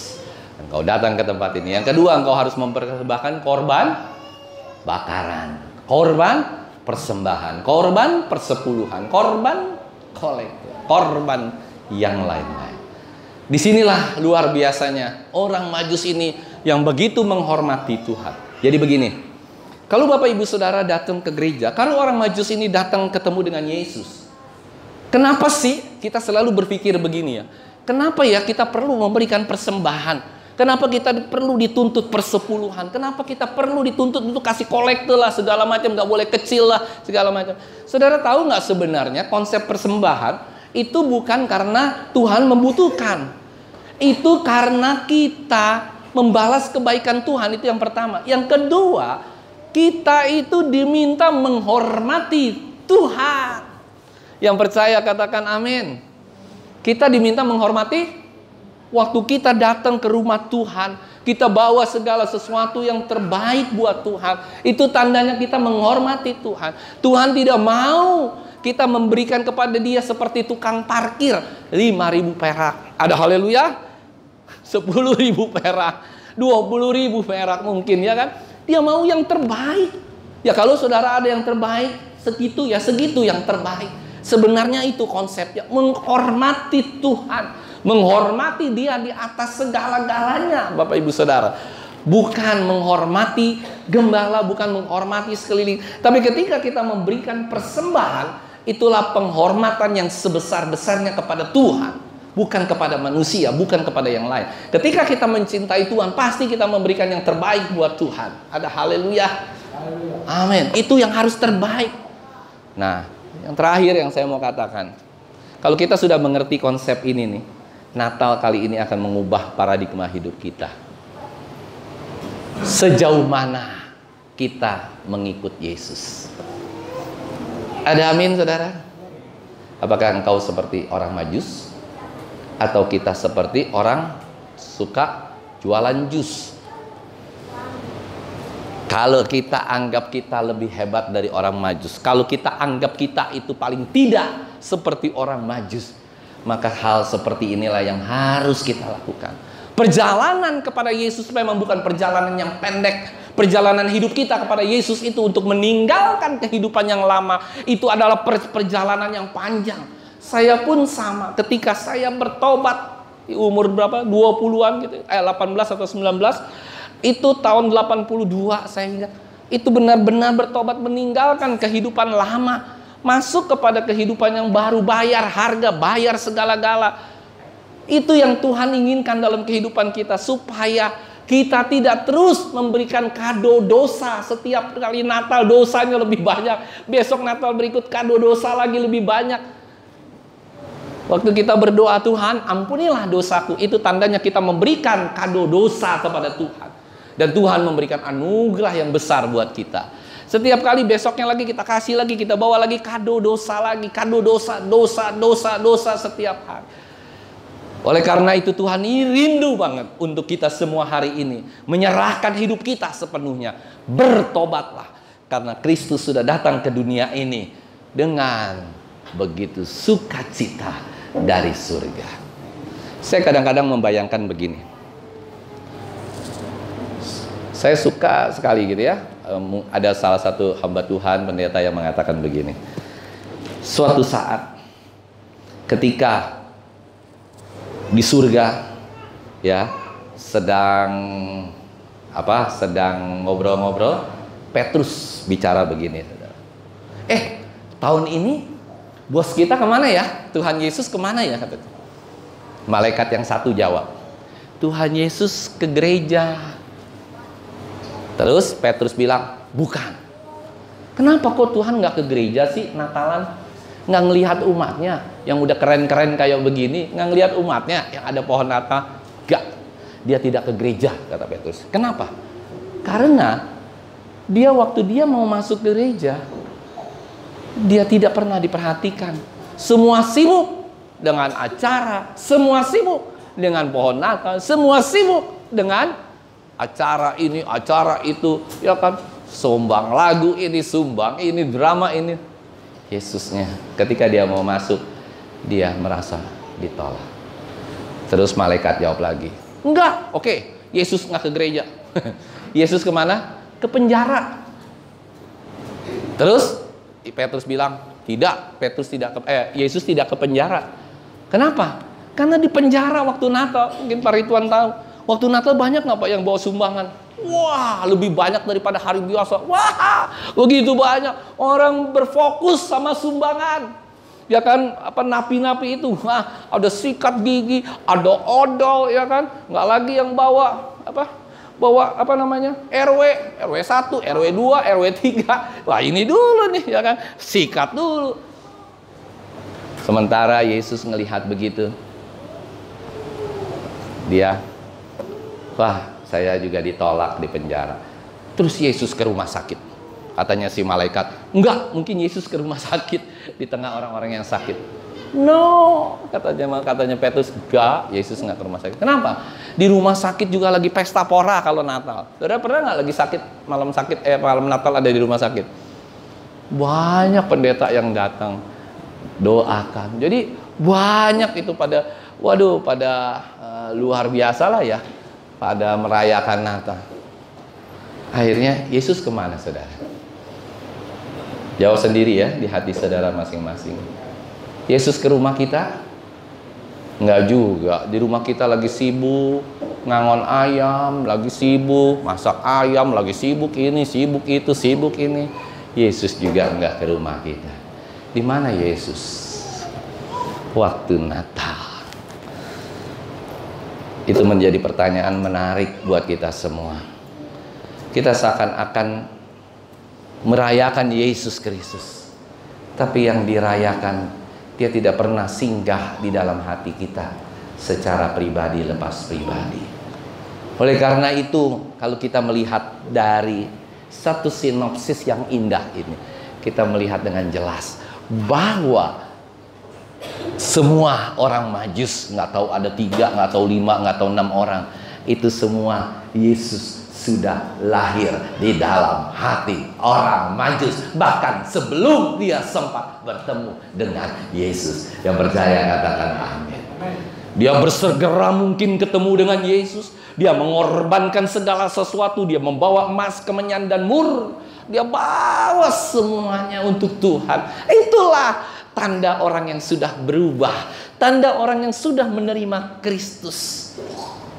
Engkau datang ke tempat ini. Yang kedua, engkau harus mempersembahkan korban bakaran. Korban persembahan, korban persepuluhan, korban kolektif, korban yang lain-lain. Disinilah luar biasanya orang Majus ini yang begitu menghormati Tuhan. Jadi begini, kalau Bapak Ibu Saudara datang ke gereja, kalau orang Majus ini datang ketemu dengan Yesus, kenapa sih kita selalu berpikir begini ya? Kenapa ya kita perlu memberikan persembahan? Kenapa kita perlu dituntut persepuluhan? Kenapa kita perlu dituntut untuk kasih kolekte lah, segala macam, nggak boleh kecil lah, segala macam. Saudara tahu nggak sebenarnya konsep persembahan itu bukan karena Tuhan membutuhkan. Itu karena kita membalas kebaikan Tuhan, itu yang pertama. Yang kedua, kita itu diminta menghormati Tuhan. Yang percaya katakan amin. Kita diminta menghormati. Waktu kita datang ke rumah Tuhan, kita bawa segala sesuatu yang terbaik buat Tuhan. Itu tandanya kita menghormati Tuhan. Tuhan tidak mau kita memberikan kepada dia seperti tukang parkir 5.000 perak. Ada haleluya? 10.000 perak, 20.000 perak mungkin ya kan? Dia mau yang terbaik. Ya kalau saudara ada yang terbaik, segitu ya segitu yang terbaik. Sebenarnya itu konsepnya, menghormati Tuhan. Menghormati dia di atas segala-galanya, Bapak Ibu Saudara. Bukan menghormati gembala, bukan menghormati sekeliling. Tapi ketika kita memberikan persembahan, itulah penghormatan yang sebesar-besarnya kepada Tuhan. Bukan kepada manusia, bukan kepada yang lain. Ketika kita mencintai Tuhan, pasti kita memberikan yang terbaik buat Tuhan. Ada haleluya. Amin. Itu yang harus terbaik. Nah, yang terakhir yang saya mau katakan. Kalau kita sudah mengerti konsep ini nih, Natal kali ini akan mengubah paradigma hidup kita. Sejauh mana kita mengikut Yesus? Ada amin, saudara? Apakah engkau seperti orang Majus? Atau kita seperti orang suka jualan jus? Kalau kita anggap kita lebih hebat dari orang Majus, kalau kita anggap kita itu paling tidak seperti orang Majus, maka hal seperti inilah yang harus kita lakukan. Perjalanan kepada Yesus memang bukan perjalanan yang pendek. Perjalanan hidup kita kepada Yesus itu untuk meninggalkan kehidupan yang lama. Itu adalah perjalanan yang panjang. Saya pun sama. Ketika saya bertobat, umur berapa? 20-an gitu. 18 atau 19. Itu tahun 82 saya ingat. Itu benar-benar bertobat, meninggalkan kehidupan lama, masuk kepada kehidupan yang baru, bayar harga, bayar segala-gala. Itu yang Tuhan inginkan dalam kehidupan kita, supaya kita tidak terus memberikan kado dosa. Setiap kali Natal dosanya lebih banyak, besok Natal berikut kado dosa lagi lebih banyak. Waktu kita berdoa, Tuhan ampunilah dosaku, itu tandanya kita memberikan kado dosa kepada Tuhan. Dan Tuhan memberikan anugerah yang besar buat kita. Setiap kali besoknya lagi kita kasih lagi, kita bawa lagi kado dosa lagi, kado dosa, dosa setiap hari. Oleh karena itu Tuhan rindu banget untuk kita semua hari ini menyerahkan hidup kita sepenuhnya. Bertobatlah, karena Kristus sudah datang ke dunia ini dengan begitu sukacita dari surga. Saya kadang-kadang membayangkan begini. Saya suka sekali gitu ya. Ada salah satu hamba Tuhan, pendeta yang mengatakan begini. Suatu saat ketika di surga ya, sedang ngobrol-ngobrol, Petrus bicara begini. Tahun ini bos kita kemana ya? Tuhan Yesus kemana ya? Kata malaikat yang satu jawab, Tuhan Yesus ke gereja. Terus Petrus bilang, bukan. Kenapa kok Tuhan nggak ke gereja sih Natalan? Nggak ngelihat umatnya yang udah keren-keren kayak begini, nggak ngelihat umatnya yang ada pohon Natal? Nggak, dia tidak ke gereja, kata Petrus. Kenapa? Karena dia waktu dia mau masuk gereja, dia tidak pernah diperhatikan. Semua sibuk dengan acara, semua sibuk dengan pohon Natal, semua sibuk dengan acara ini, acara itu, ya kan? Sumbang lagu ini, sumbang ini, drama ini. Yesusnya ketika dia mau masuk, dia merasa ditolak. Terus malaikat jawab lagi, enggak, oke, Yesus nggak ke gereja. Yesus kemana? Ke penjara. Terus Petrus bilang, tidak, Yesus tidak ke penjara. Kenapa? Karena di penjara waktu Natal, mungkin Pak Ridwan tahu, waktu Natal banyak nggak Pak yang bawa sumbangan? Wah, lebih banyak daripada hari biasa. Wah, begitu banyak orang berfokus sama sumbangan. Ya kan, napi-napi itu, ada sikat gigi, ada odol, ya kan? Nggak lagi yang bawa RW 1, RW 2, RW 3. Wah, ini dulu nih, ya kan? Sikat dulu. Sementara Yesus ngelihat begitu, dia, wah, saya juga ditolak di penjara. Terus Yesus ke rumah sakit. Katanya si malaikat, enggak, mungkin Yesus ke rumah sakit di tengah orang-orang yang sakit. No, katanya Petrus, enggak, Yesus enggak ke rumah sakit. Kenapa? Di rumah sakit juga lagi pesta pora kalau Natal. Saudara pernah nggak lagi sakit, malam Natal ada di rumah sakit? Banyak pendeta yang datang doakan. Jadi banyak itu pada luar biasa lah ya, pada merayakan Natal. Akhirnya Yesus kemana saudara? Jawab sendiri ya di hati saudara masing-masing. Yesus ke rumah kita? Enggak juga. Di rumah kita lagi sibuk ngangon ayam, lagi sibuk masak ayam, lagi sibuk ini, sibuk itu, sibuk ini. Yesus juga enggak ke rumah kita. Di mana Yesus? Waktu Natal. Itu menjadi pertanyaan menarik buat kita semua. Kita seakan-akan merayakan Yesus Kristus, tapi yang dirayakan, dia tidak pernah singgah di dalam hati kita secara pribadi lepas pribadi. Oleh karena itu, kalau kita melihat dari satu sinopsis yang indah ini, kita melihat dengan jelas bahwa semua orang Majus, nggak tahu ada 3, nggak tahu 5, nggak tahu 6 orang, itu semua Yesus sudah lahir di dalam hati orang Majus, bahkan sebelum dia sempat bertemu dengan Yesus. Yang percaya katakan amin. Dia bersegera mungkin ketemu dengan Yesus. Dia mengorbankan segala sesuatu. Dia membawa emas, kemenyan dan mur. Dia bawa semuanya untuk Tuhan. Itulah tanda orang yang sudah berubah, tanda orang yang sudah menerima Kristus.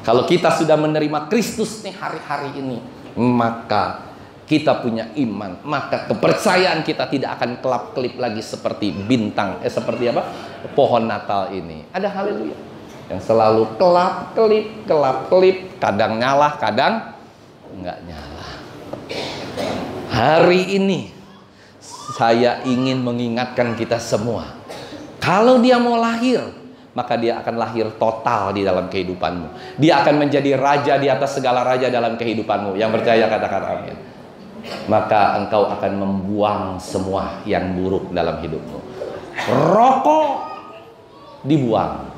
Kalau kita sudah menerima Kristus nih hari-hari ini, maka kita punya iman, maka kepercayaan kita tidak akan kelap-kelip lagi seperti bintang, seperti apa? Pohon Natal ini. Ada haleluya. Yang selalu kelap-kelip, kadang nyala, kadang enggak nyala. Hari ini saya ingin mengingatkan kita semua, kalau dia mau lahir, maka dia akan lahir total di dalam kehidupanmu. Dia akan menjadi raja di atas segala raja dalam kehidupanmu. Yang percaya katakan amin. Maka engkau akan membuang semua yang buruk dalam hidupmu. Rokok dibuang.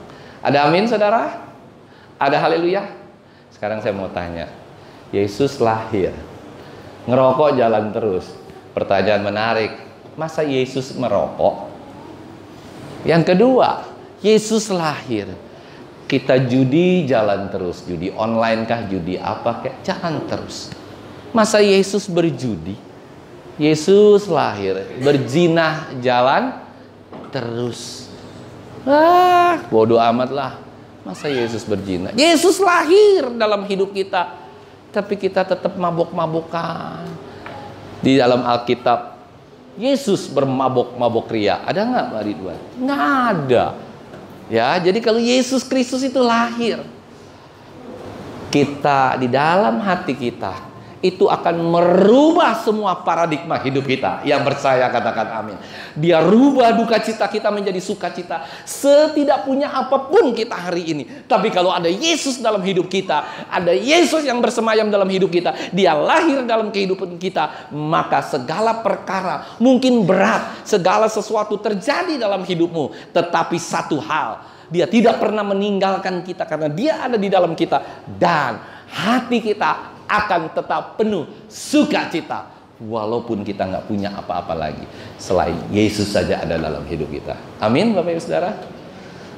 Ada amin saudara? Ada haleluya? Sekarang saya mau tanya, Yesus lahir, ngerokok jalan terus. Pertanyaan menarik, masa Yesus merokok? Yang kedua, Yesus lahir, kita judi jalan terus. Judi online kah, judi apa kah, jalan terus. Masa Yesus berjudi? Yesus lahir, berzina jalan terus. Bodoh amat lah. Masa Yesus berzina? Yesus lahir dalam hidup kita, tapi kita tetap mabok-mabokan. Di dalam Alkitab, Yesus bermabok-mabok ria. Ada nggak Pak Ridwan? Nggak ada. Ya, jadi kalau Yesus Kristus itu lahir, kita di dalam hati kita itu akan merubah semua paradigma hidup kita. Yang percaya katakan amin. Dia rubah duka cita kita menjadi sukacita. Setidak punya apapun kita hari ini, tapi kalau ada Yesus dalam hidup kita, ada Yesus yang bersemayam dalam hidup kita, dia lahir dalam kehidupan kita, maka segala perkara mungkin berat, segala sesuatu terjadi dalam hidupmu, tetapi satu hal, dia tidak pernah meninggalkan kita karena dia ada di dalam kita, dan hati kita akan tetap penuh sukacita walaupun kita nggak punya apa-apa lagi selain Yesus saja ada dalam hidup kita. Amin Bapak Ibu Saudara.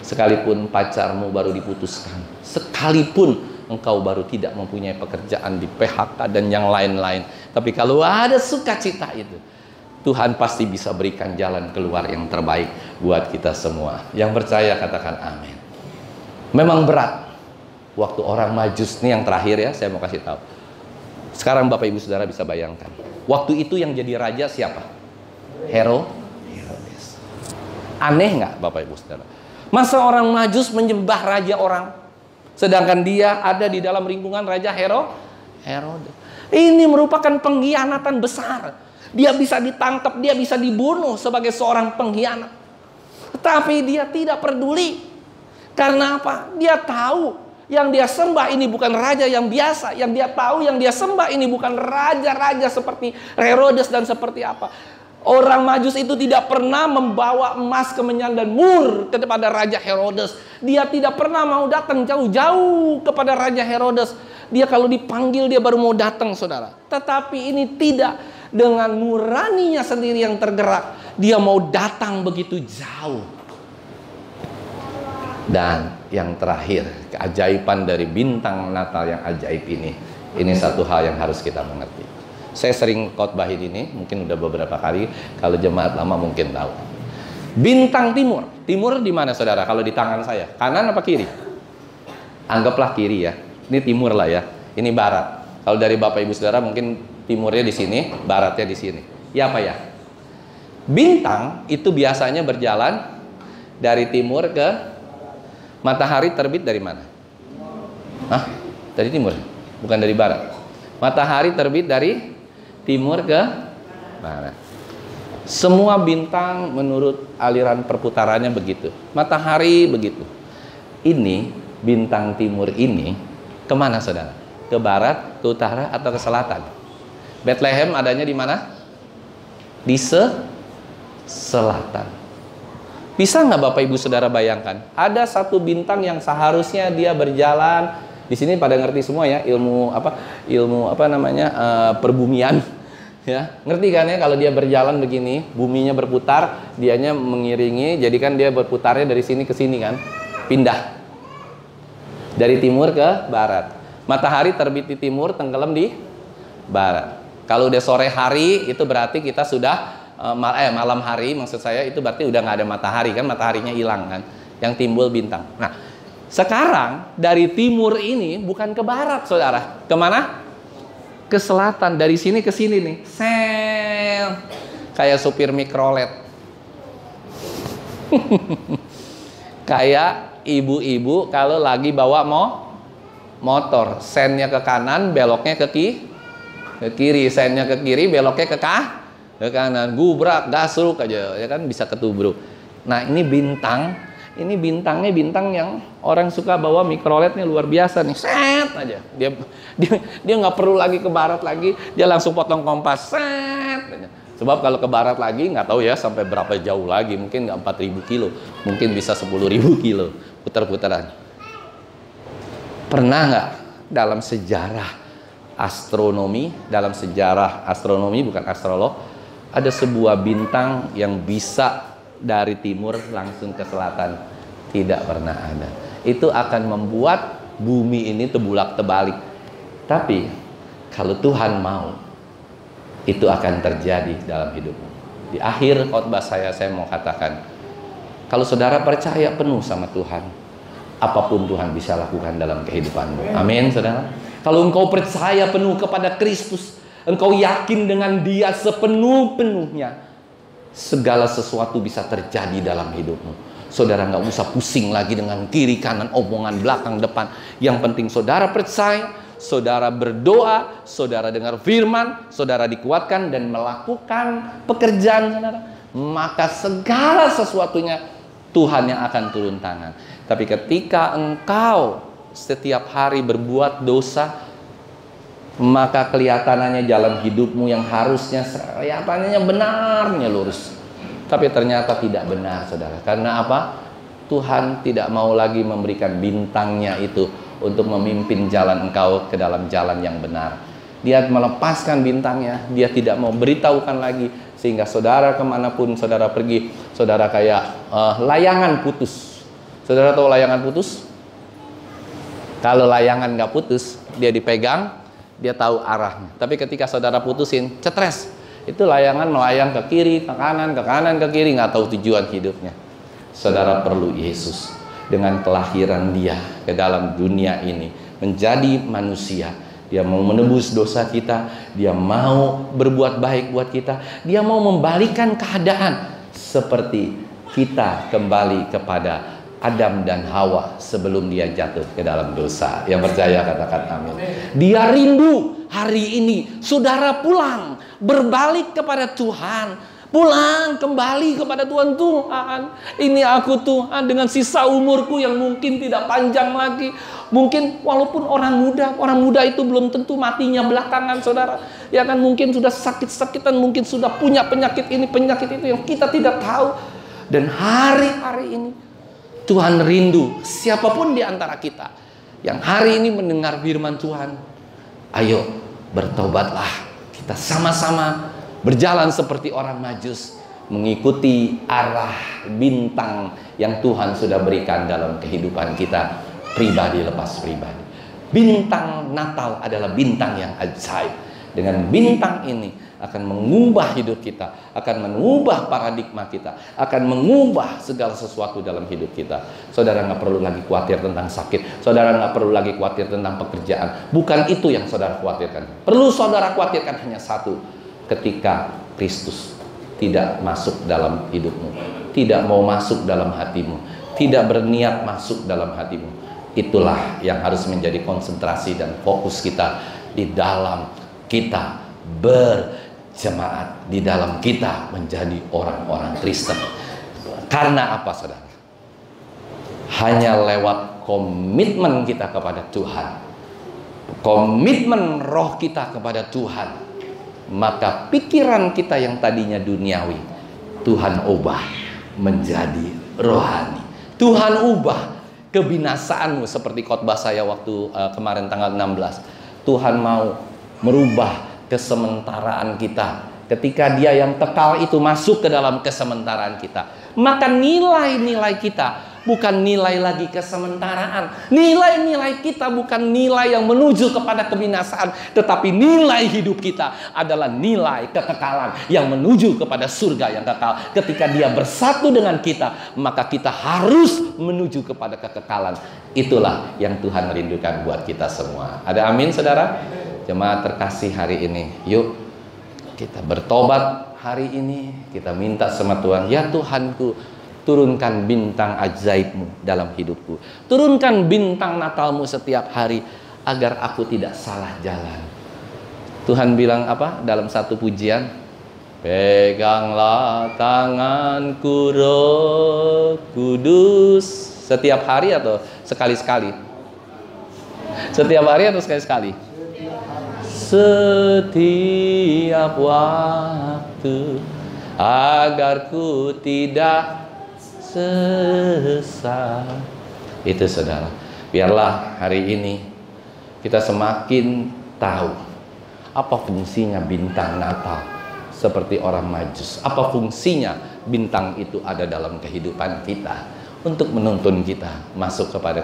Sekalipun pacarmu baru diputuskan, sekalipun engkau baru tidak mempunyai pekerjaan, di PHK dan yang lain-lain, tapi kalau ada sukacita itu, Tuhan pasti bisa berikan jalan keluar yang terbaik buat kita semua. Yang percaya katakan amin. Memang berat. Waktu orang Majus, nih yang terakhir ya, saya mau kasih tahu. Sekarang Bapak Ibu Saudara bisa bayangkan, waktu itu yang jadi raja siapa? Herodes. Aneh nggak Bapak Ibu Saudara? Masa orang Majus menyembah raja orang, sedangkan dia ada di dalam lingkungan raja Herodes. Ini merupakan pengkhianatan besar. Dia bisa ditangkap, dia bisa dibunuh sebagai seorang pengkhianat. Tetapi dia tidak peduli. Karena apa? Dia tahu yang dia sembah ini bukan raja yang biasa. Yang dia tahu yang dia sembah ini bukan raja-raja seperti Herodes dan seperti apa. Orang Majus itu tidak pernah membawa emas, kemenyan dan mur kepada Raja Herodes. Dia tidak pernah mau datang jauh-jauh kepada Raja Herodes. Dia kalau dipanggil dia baru mau datang saudara. Tetapi ini tidak, dengan nuraninya sendiri yang tergerak, dia mau datang begitu jauh. Dan yang terakhir, keajaiban dari bintang Natal yang ajaib ini satu hal yang harus kita mengerti. Saya sering khotbahin ini, mungkin udah beberapa kali, kalau jemaat lama mungkin tahu. Bintang timur. Timur di mana saudara? Kalau di tangan saya, kanan apa kiri? Anggaplah kiri ya. Ini timur lah ya. Ini barat. Kalau dari Bapak Ibu Saudara mungkin timurnya di sini, baratnya di sini. Ya apa ya? Bintang itu biasanya berjalan dari timur ke matahari. Terbit dari mana? Hah? Dari timur? Bukan dari barat. Matahari terbit dari timur ke barat. Semua bintang menurut aliran perputarannya begitu. Matahari begitu. Ini bintang timur ini kemana saudara? Ke barat, ke utara, atau ke selatan? Bethlehem adanya di mana? Di selatan. Bisa nggak Bapak Ibu Saudara bayangkan? Ada satu bintang yang seharusnya dia berjalan. Di sini pada ngerti semua ya, ilmu apa namanya, perbumian. Ya, ngerti kan ya, kalau dia berjalan begini, buminya berputar, dianya mengiringi, jadi kan dia berputarnya dari sini ke sini kan, pindah dari timur ke barat. Matahari terbit di timur, tenggelam di barat. Kalau udah sore hari, itu berarti kita sudah malam hari, maksud saya itu berarti udah nggak ada matahari kan, mataharinya hilang kan, yang timbul bintang. Nah, sekarang dari timur ini bukan ke barat, saudara. Kemana? Ke selatan. Dari sini ke sini nih. Sel. Kayak supir mikrolet. Kayak ibu-ibu kalau lagi bawa motor. Sennya ke kanan, beloknya ke kiri. Sennya ke kiri, beloknya ke kanan. Gubrak, gasruk aja, ya kan, bisa ketubruk. Nah, ini bintang. Ini bintangnya bintang yang orang suka bawa mikroletnya luar biasa nih. Set aja. Dia nggak perlu lagi ke barat lagi, dia langsung potong kompas. Set aja. Sebab kalau ke barat lagi nggak tahu ya sampai berapa jauh lagi, mungkin nggak 4.000 kilo, mungkin bisa 10.000 kilo putar-putaran. Pernah nggak dalam sejarah astronomi bukan astrolog, ada sebuah bintang yang bisa dari timur langsung ke selatan? Tidak pernah ada. Itu akan membuat bumi ini terbulak-terbalik. Tapi kalau Tuhan mau, itu akan terjadi dalam hidupmu. Di akhir khotbah saya mau katakan, kalau saudara percaya penuh sama Tuhan, apapun Tuhan bisa lakukan dalam kehidupanmu. Amin, saudara. Kalau engkau percaya penuh kepada Kristus, engkau yakin dengan Dia sepenuh-penuhnya, segala sesuatu bisa terjadi dalam hidupmu. Saudara nggak usah pusing lagi dengan kiri kanan, omongan belakang depan. Yang penting saudara percaya, saudara berdoa, saudara dengar firman, saudara dikuatkan dan melakukan pekerjaan saudara, maka segala sesuatunya Tuhan yang akan turun tangan. Tapi ketika engkau setiap hari berbuat dosa, maka kelihatannya jalan hidupmu yang harusnya kelihatannya benarnya lurus, tapi ternyata tidak benar, saudara. Karena apa? Tuhan tidak mau lagi memberikan bintangnya itu untuk memimpin jalan engkau ke dalam jalan yang benar. Dia melepaskan bintangnya, dia tidak mau beritahukan lagi, sehingga saudara kemanapun saudara pergi, saudara kayak layangan putus. Saudara tahu layangan putus? Kalau layangan nggak putus, dia dipegang, dia tahu arahnya. Tapi ketika saudara putusin, cetres, itu layangan melayang ke kiri, ke kanan, ke kiri, nggak tahu tujuan hidupnya. Saudara perlu Yesus. Dengan kelahiran Dia ke dalam dunia ini menjadi manusia, Dia mau menebus dosa kita, Dia mau berbuat baik buat kita, Dia mau membalikan keadaan seperti kita kembali kepada Adam dan Hawa sebelum dia jatuh ke dalam dosa. Yang percaya katakan amin. Dia rindu hari ini saudara pulang, berbalik kepada Tuhan. Pulang kembali kepada Tuhan. Tuhan, ini aku Tuhan dengan sisa umurku yang mungkin tidak panjang lagi. Mungkin walaupun orang muda itu belum tentu matinya belakangan, saudara. Ya kan, mungkin sudah sakit-sakitan, mungkin sudah punya penyakit ini, penyakit itu yang kita tidak tahu. Dan hari-hari ini Tuhan rindu siapapun di antara kita yang hari ini mendengar firman Tuhan. Ayo bertobatlah, kita sama-sama berjalan seperti orang Majus, mengikuti arah bintang yang Tuhan sudah berikan dalam kehidupan kita pribadi lepas pribadi. Bintang Natal adalah bintang yang ajaib. Dengan bintang ini akan mengubah hidup kita, akan mengubah paradigma kita, akan mengubah segala sesuatu dalam hidup kita. Saudara nggak perlu lagi khawatir tentang sakit, saudara nggak perlu lagi khawatir tentang pekerjaan. Bukan itu yang saudara khawatirkan. Perlu saudara khawatirkan hanya satu: ketika Kristus tidak masuk dalam hidupmu, tidak mau masuk dalam hatimu, tidak berniat masuk dalam hatimu. Itulah yang harus menjadi konsentrasi dan fokus kita di dalam kita berjemaat, di dalam kita menjadi orang-orang Kristen. Karena apa, saudara? Hanya lewat komitmen kita kepada Tuhan, komitmen roh kita kepada Tuhan, maka pikiran kita yang tadinya duniawi, Tuhan ubah menjadi rohani. Tuhan ubah kebinasaanmu, seperti khotbah saya waktu kemarin tanggal 16. Tuhan mau merubah kesementaraan kita. Ketika Dia yang kekal itu masuk ke dalam kesementaraan kita, maka nilai-nilai kita bukan nilai lagi kesementaraan. Nilai-nilai kita bukan nilai yang menuju kepada kebinasaan, tetapi nilai hidup kita adalah nilai kekekalan yang menuju kepada surga yang kekal. Ketika Dia bersatu dengan kita, maka kita harus menuju kepada kekekalan. Itulah yang Tuhan rindukan buat kita semua. Ada amin, saudara? Jemaat terkasih, hari ini yuk kita bertobat. Hari ini kita minta sama Tuhan, ya Tuhanku, turunkan bintang ajaib-Mu dalam hidupku. Turunkan bintang Natal-Mu setiap hari agar aku tidak salah jalan. Tuhan bilang apa dalam satu pujian? Peganglah tanganku Roh Kudus. Setiap hari atau sekali-sekali? Setiap hari atau sekali-sekali? Setiap waktu, agar ku tidak sesat. Itu saudara, biarlah hari ini kita semakin tahu apa fungsinya bintang Natal. Seperti orang Majus, apa fungsinya bintang itu ada dalam kehidupan kita, untuk menuntun kita masuk kepada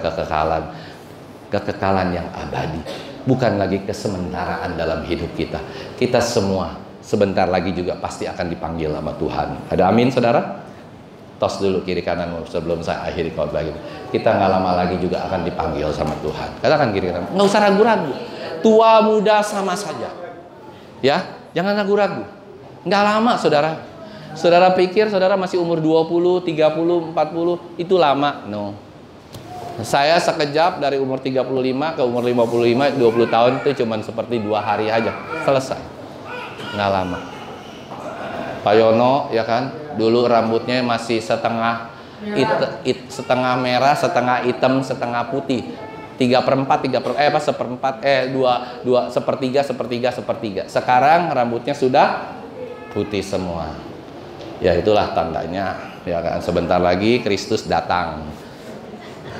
kekekalan yang abadi. Bukan lagi kesementaraan dalam hidup kita. Kita semua sebentar lagi juga pasti akan dipanggil sama Tuhan. Ada amin, saudara? Tos dulu kiri kanan sebelum saya akhiri khotbah ini. Kita nggak lama lagi juga akan dipanggil sama Tuhan. Katakan kiri kanan. Nggak usah ragu-ragu. Tua muda sama saja. Ya, jangan ragu-ragu. Nggak lama, saudara. Saudara pikir saudara masih umur 20, 30, 40 itu lama? No. Saya sekejap dari umur 35 ke umur 55, 20 tahun itu cuman seperti 2 hari aja. Selesai. Nggak lama. Pak Yono, ya kan, dulu rambutnya masih setengah setengah merah, setengah hitam, setengah putih. 3/4, sepertiga. Sekarang rambutnya sudah putih semua. Ya itulah tandanya, ya kan, sebentar lagi Kristus datang.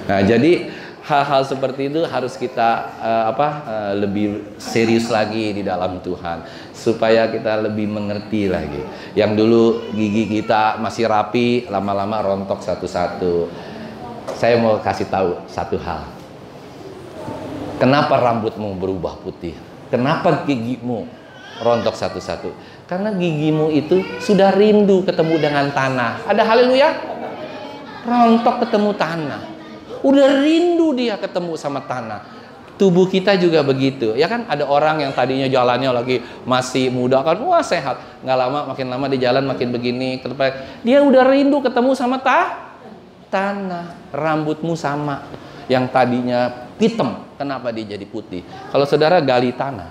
Nah, jadi hal-hal seperti itu harus kita lebih serius lagi di dalam Tuhan, supaya kita lebih mengerti lagi. Yang dulu gigi kita masih rapi, lama-lama rontok satu-satu. Saya mau kasih tahu satu hal. Kenapa rambutmu berubah putih? Kenapa gigimu rontok satu-satu? Karena gigimu itu sudah rindu ketemu dengan tanah. Ada haleluya? Rontok ketemu tanah. Udah rindu dia ketemu sama tanah. Tubuh kita juga begitu. Ya kan, ada orang yang tadinya jalannya lagi masih muda kan, wah sehat. Nggak lama, makin lama di jalan makin begini. Dia udah rindu ketemu sama tanah. Rambutmu sama. Yang tadinya hitam, kenapa dia jadi putih? Kalau saudara gali tanah,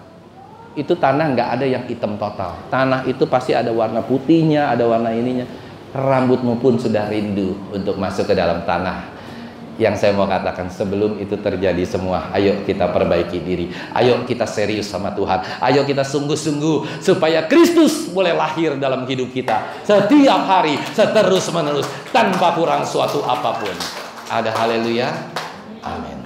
itu tanah nggak ada yang hitam total. Tanah itu pasti ada warna putihnya, ada warna ininya. Rambutmu pun sudah rindu untuk masuk ke dalam tanah. Yang saya mau katakan, sebelum itu terjadi semua, ayo kita perbaiki diri. Ayo kita serius sama Tuhan. Ayo kita sungguh-sungguh supaya Kristus boleh lahir dalam hidup kita setiap hari, seterus menerus, tanpa kurang suatu apapun. Ada haleluya. Amin.